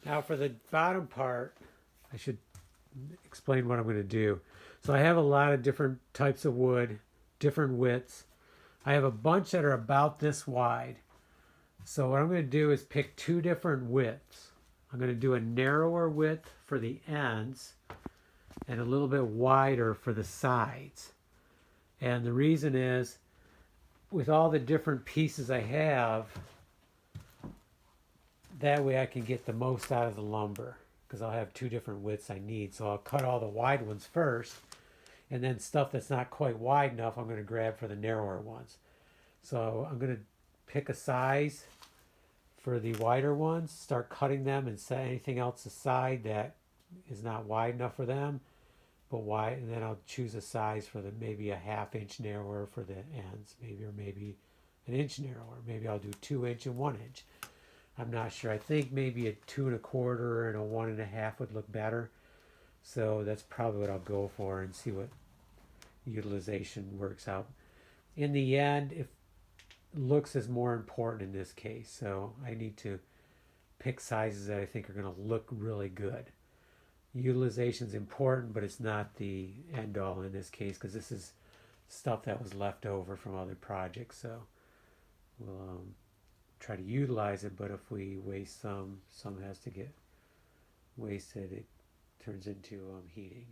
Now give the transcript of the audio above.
Now for the bottom part, I should explain what I'm going to do. So I have a lot of different types of wood, different widths. I have a bunch that are about this wide. So what I'm going to do is pick two different widths. I'm going to do a narrower width for the ends and a little bit wider for the sides. And the reason is, with all the different pieces I have, that way I can get the most out of the lumber, because I'll have two different widths I need. So I'll cut all the wide ones first, and then stuff that's not quite wide enough I'm going to grab for the narrower ones. So I'm going to pick a size for the wider ones, start cutting them, and set anything else aside that is not wide enough for them, but wide. And then I'll choose a size for the maybe a ½ inch narrower for the ends, maybe, or maybe an inch narrower. Maybe I'll do 2 inch and 1 inch. I'm not sure. I think maybe a 2 1/4 and a 1 1/2 would look better. So that's probably what I'll go for and see what utilization works out. In the end, if looks is more important in this case, so I need to pick sizes that I think are going to look really good. Utilization is important, but it's not the end all in this case, because this is stuff that was left over from other projects. So we'll try to utilize it, but if we waste some has to get wasted. It turns into heating.